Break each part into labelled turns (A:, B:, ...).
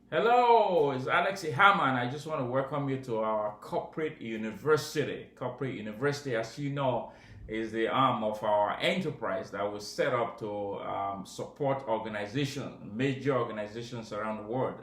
A: Hello, it's Alex Ihama, and I just want to welcome you to our corporate university. Corporate university, as you know, is the arm of our enterprise that was set up to support organizations, major organizations around the world,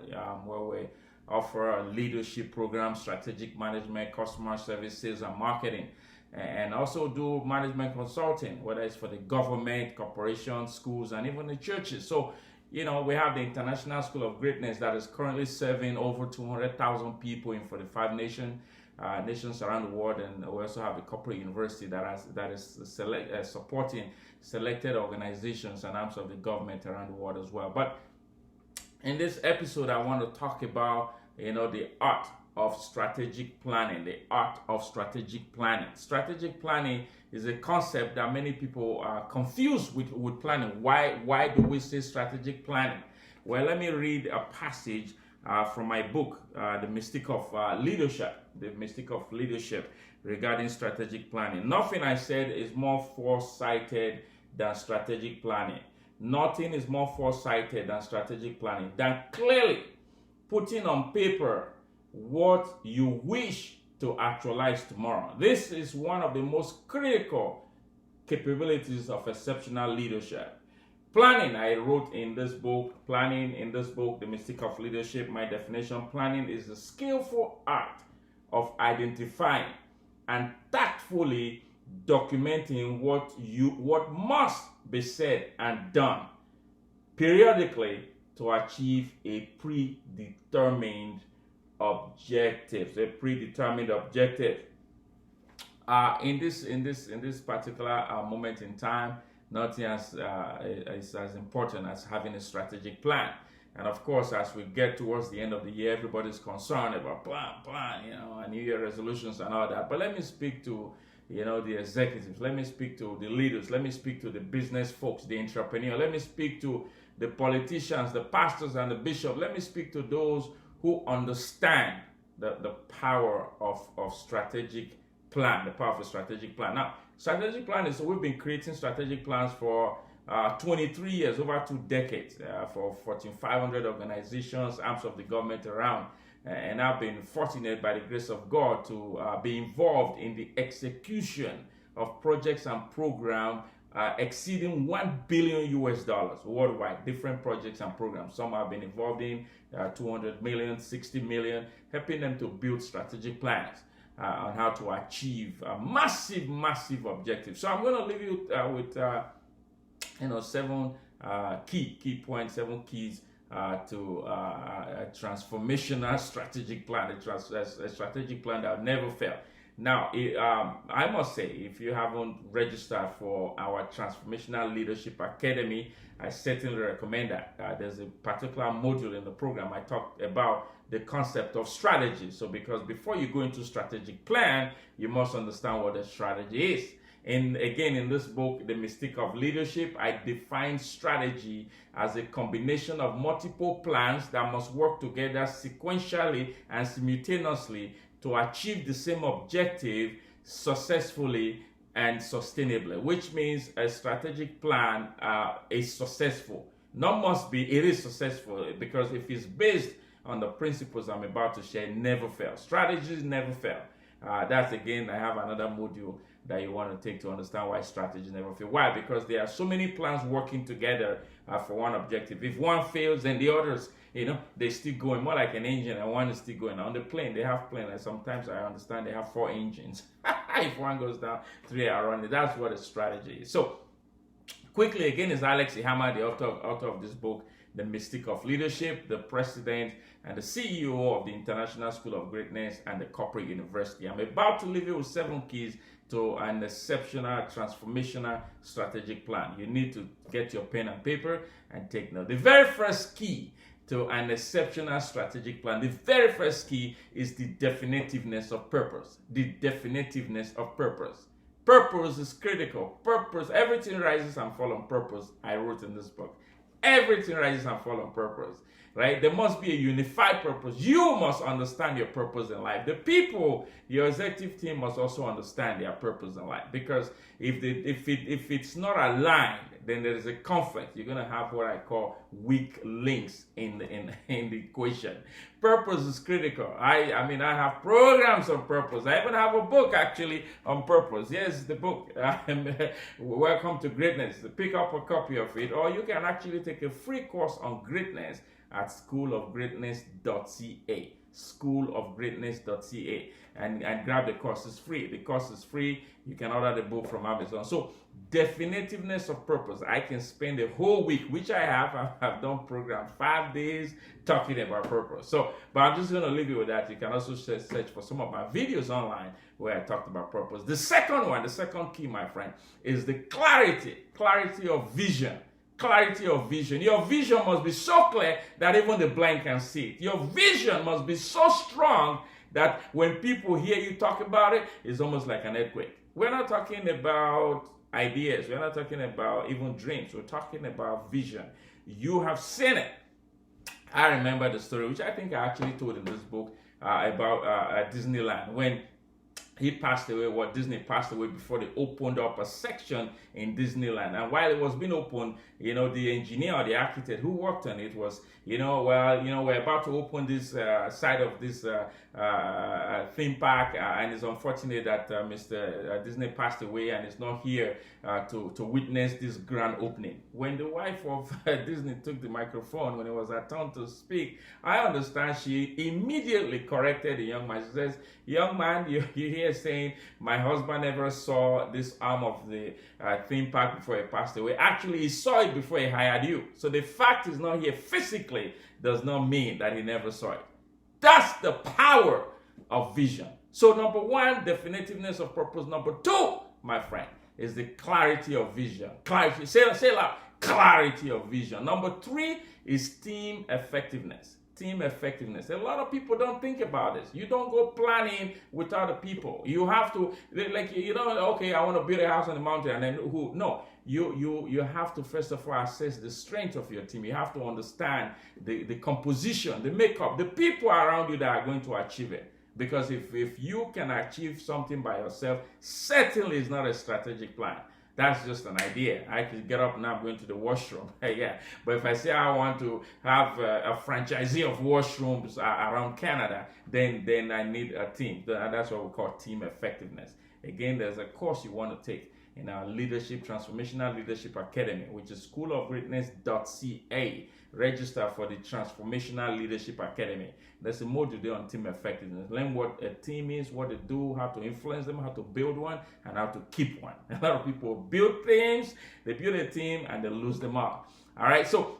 A: where we offer leadership programs, strategic management, customer services, and marketing, and also do management consulting, whether it's for the government, corporations, schools, and even the churches. So we have the International School of Greatness that is currently serving over 200,000 people in 45 nations around the world, and we also have a corporate university that is supporting selected organizations and arms of the government around the world as well. But in this episode, I want to talk about the art of strategic planning. The art of strategic planning. Strategic planning is a concept that many people are confused with planning. Why do we say strategic planning? Well, let me read a passage from my book, The Mystique of Leadership. The Mystique of Leadership regarding strategic planning. Nothing I said is more foresighted than strategic planning. Nothing is more foresighted than strategic planning. Than clearly putting on paper what you wish to actualize tomorrow. This is one of the most critical capabilities of exceptional leadership. Planning, I wrote in this book, The Mystique of Leadership, my definition: planning is the skillful art of identifying and tactfully documenting what must be said and done periodically to achieve a predetermined objective. In this particular moment in time, nothing is as important as having a strategic plan. And of course, as we get towards the end of the year, everybody's concerned about plan, and New Year resolutions and all that. But let me speak to the executives. Let me speak to the leaders. Let me speak to the business folks, the entrepreneur. Let me speak to the politicians, the pastors, and the bishop. Let me speak to those who understand the power of strategic plan, the power of a strategic plan. Now, strategic plan is, we've been creating strategic plans for 23 years, over 2 decades, for Fortune 500 organizations, arms of the government around. And I've been fortunate by the grace of God to be involved in the execution of projects and programs exceeding $1 billion worldwide, different projects and programs. Some I've been involved in 200 million, 60 million, helping them to build strategic plans on how to achieve massive objectives. So I'm going to leave you with 7 key points, 7 keys to a transformational strategic plan, a strategic plan that will never fail. Now, I must say, if you haven't registered for our Transformational Leadership Academy, I certainly recommend that. There's a particular module in the program I talk about the concept of strategy. So because before you go into strategic plan, you must understand what a strategy is. And again, in this book, The Mystique of Leadership, I define strategy as a combination of multiple plans that must work together sequentially and simultaneously to achieve the same objective successfully and sustainably, which means a strategic plan is successful. Not must be, it is successful, because if it's based on the principles I'm about to share, never fail. Strategies never fail. That's, again, I have another module that you want to take to understand why strategies never fail. Why? Because there are so many plans working together for one objective. If one fails, then the others, they still going, more like an engine, and one is still going. On the plane, they have plane, and sometimes I understand they have 4 engines. If one goes down, 3 are running. That's what a strategy is. So, quickly, again, is Alex Ihama, the author of this book, The Mystique of Leadership, the president and the CEO of the International School of Greatness and the Corporate University. I'm about to leave you with 7 keys to an exceptional, transformational strategic plan. You need to get your pen and paper and take note. The very first key to an exceptional strategic plan, the very first key is the definitiveness of purpose. The definitiveness of purpose. Purpose is critical. Purpose, everything rises and falls on purpose. I wrote in this book. Everything rises and falls on purpose, right? There must be a unified purpose. You must understand your purpose in life. The people, your executive team must also understand their purpose in life, because if it's not aligned, then there is a conflict. You're going to have what I call weak links in the equation. Purpose is critical. I mean, I have programs on purpose. I even have a book actually on purpose. Yes, the book, Welcome to Greatness. Pick up a copy of it, or you can actually take a free course on greatness at schoolofgreatness.ca. schoolofgreatness.ca and grab the course. It's free. The course is free. You can order the book from Amazon. So definitiveness of purpose. I can spend a whole week, which I have done programs 5 days talking about purpose. So, but I'm just going to leave you with that. You can also search for some of my videos online where I talked about purpose. The second one, the second key, my friend, is the clarity of vision. Clarity of vision. Your vision must be so clear that even the blind can see it. Your vision must be so strong that when people hear you talk about it, it's almost like an earthquake. We're not talking about ideas. We're not talking about even dreams. We're talking about vision. You have seen it. I remember the story, which I think I actually told in this book about Disneyland. When he passed away, Disney passed away before they opened up a section in Disneyland. And while it was being opened, the engineer or the architect who worked on it was, we're about to open this side of this theme park, and it's unfortunate that Mr. Disney passed away and is not here to witness this grand opening. When the wife of Disney took the microphone, when it was her turn to speak, I understand she immediately corrected the young man. She says, "Young man, you hear saying my husband never saw this arm of the theme park before he passed away. Actually, he saw it before he hired you. So the fact he's not here physically does not mean that he never saw it." That's the power of vision. So number one, definitiveness of purpose. Number two, my friend, is the clarity of vision. Clarity, say loud, clarity of vision. Number three is team effectiveness. Team effectiveness. A lot of people don't think about this. You don't go planning with other people. You have to, okay, I want to build a house on the mountain, and then who? No. You have to first of all assess the strength of your team. You have to understand the composition, the makeup, the people around you that are going to achieve it. Because if you can achieve something by yourself, certainly it's not a strategic plan. That's just an idea. I could get up now, I'm going to the washroom. Yeah. But if I say I want to have a franchisee of washrooms around Canada, then I need a team. That's what we call team effectiveness. Again, there's a course you want to take in our Transformational Leadership Academy, which is schoolofgreatness.ca. Register for the Transformational Leadership Academy. There's a module there on team effectiveness. Learn what a team is, what they do, how to influence them, how to build one, and how to keep one. A lot of people build teams, they build a team, and they lose them all. All right, so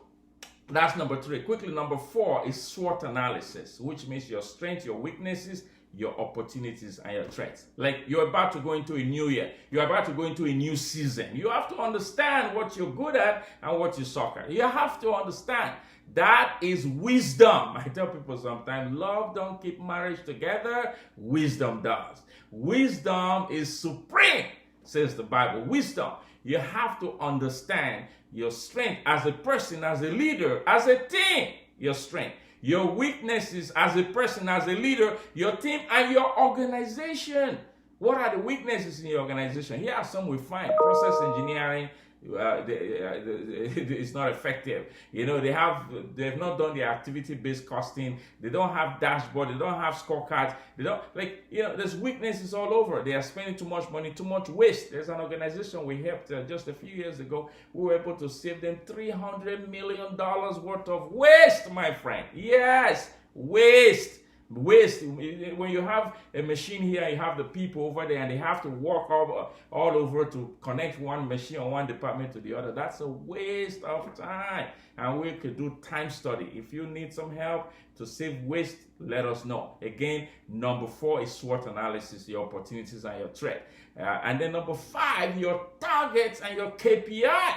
A: that's number three. Quickly, number four is SWOT analysis, which means your strengths, your weaknesses, your opportunities, and your threats. Like you're about to go into a new year. You're about to go into a new season. You have to understand what you're good at and what you suck at. You have to understand. That is wisdom. I tell people sometimes, love don't keep marriage together. Wisdom does. Wisdom is supreme, says the Bible. Wisdom. You have to understand your strength as a person, as a leader, as a team, your strength. Your weaknesses as a person, as a leader, your team, and your organization. What are the weaknesses in your organization? Here are some we find. Process engineering, it's not effective. They have not done the activity-based costing. They don't have dashboard. They don't have scorecards. They don't there's weaknesses all over. They are spending too much money, too much waste. There's an organization we helped just a few years ago. We were able to save them $300 million worth of waste, my friend. Yes, waste. When you have a machine here, you have the people over there, and they have to walk all over to connect one machine or one department to the other. That's a waste of time, and we could do time study. If you need some help to save waste, let us know. Again, number four is SWOT analysis, your opportunities and your threat. And then number five, your targets and your KPI.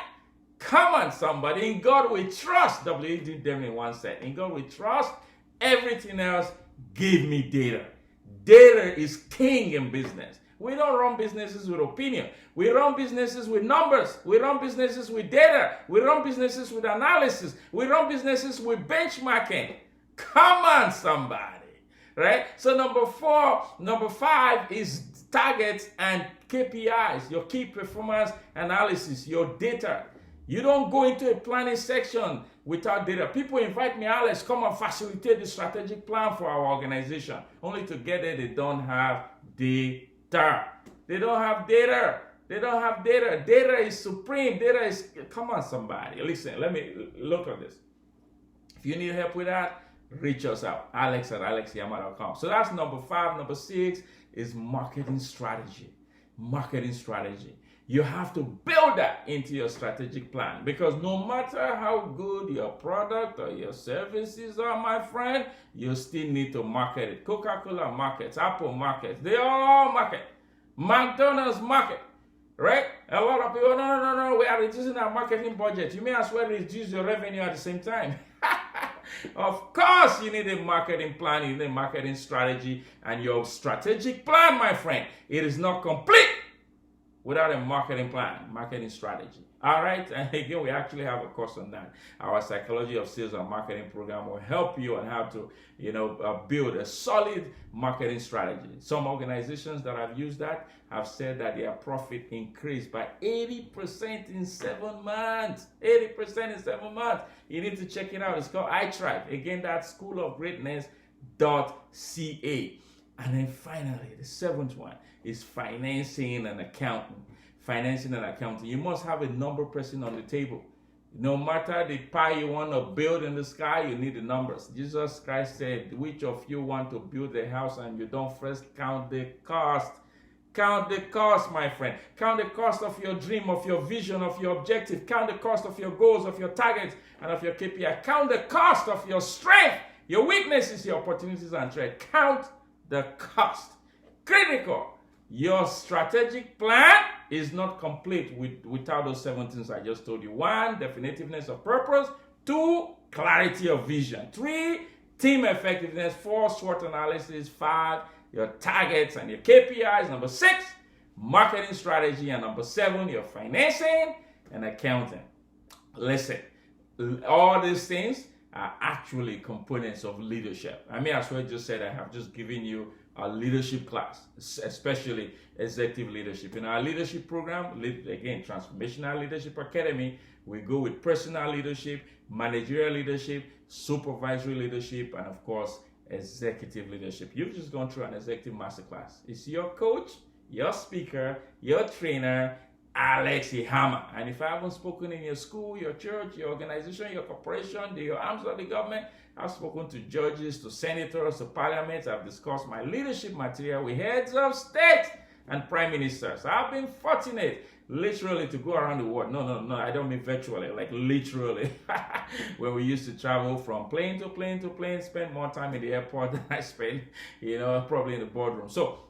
A: Come on, somebody. In God we trust. W.E.D. Deming once said, in God we trust. Everything else, give me data. Data is king in business. We don't run businesses with opinion. We run businesses with numbers. We run businesses with data. We run businesses with analysis. We run businesses with benchmarking. Come on, somebody. Right? So number five is targets and KPIs, your key performance analysis, your data. You don't go into a planning section without data. People invite me, Alex, come and facilitate the strategic plan for our organization. Only to get there, they don't have data. They don't have data. They don't have data. Data is supreme. Data is, come on somebody. Listen, let me look at this. If you need help with that, reach us out. alex@alexihama.com. So that's number 5. Number 6 is marketing strategy. Marketing strategy. You have to build that into your strategic plan, because no matter how good your product or your services are, my friend, you still need to market it. Coca-Cola markets, Apple markets, they all market. McDonald's market, right? A lot of people, no, we are reducing our marketing budget. You may as well reduce your revenue at the same time. Of course, you need a marketing plan, you need a marketing strategy, and your strategic plan, my friend, it is not complete without a marketing plan, marketing strategy. All right, and again, we actually have a course on that. Our Psychology of Sales and Marketing program will help you on how to, build a solid marketing strategy. Some organizations that have used that have said that their profit increased by 80% in 7 months. 80% in 7 months. You need to check it out. It's called iTribe. Again, that's schoolofgreatness.ca. And then finally, the 7th one is financing and accounting. Financing and accounting. You must have a number person on the table. No matter the pie you want to build in the sky, you need the numbers. Jesus Christ said, which of you want to build a house and you don't first count the cost? Count the cost, my friend. Count the cost of your dream, of your vision, of your objective. Count the cost of your goals, of your targets, and of your KPI. Count the cost of your strength, your weaknesses, your opportunities, and threats. Count the cost. Critical. Your strategic plan is not complete without those 7 things I just told you. 1, definitiveness of purpose. 2, clarity of vision. 3, team effectiveness. 4, SWOT analysis. 5, your targets and your KPIs. Number 6, marketing strategy. And number 7, your financing and accounting. Listen, all these things are actually components of leadership. I may as well just said I have just given you a leadership class, especially executive leadership. In our leadership program, again, Transformational Leadership Academy, we go with personal leadership, managerial leadership, supervisory leadership, and of course, executive leadership. You've just gone through an executive masterclass. It's your coach, your speaker, your trainer, Alex Ihama. And if I haven't spoken in your school, your church, your organization, your corporation, your arms of the government, I've spoken to judges, to senators, to parliaments. I've discussed my leadership material with heads of state and prime ministers. I've been fortunate, literally, to go around the world. No, I don't mean virtually, like literally. When we used to travel from plane to plane to plane, spend more time in the airport than I spend, probably in the boardroom. So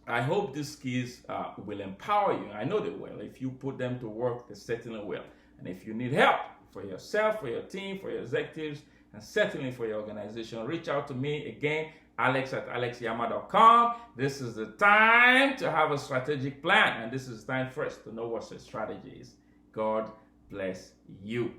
A: I hope these skills will empower you. I know they will. If you put them to work, they certainly will. And if you need help for yourself, for your team, for your executives, and certainly for your organization, reach out to me again, alex@alexihama.com. This is the time to have a strategic plan, and this is the time first to know what your strategy is. God bless you.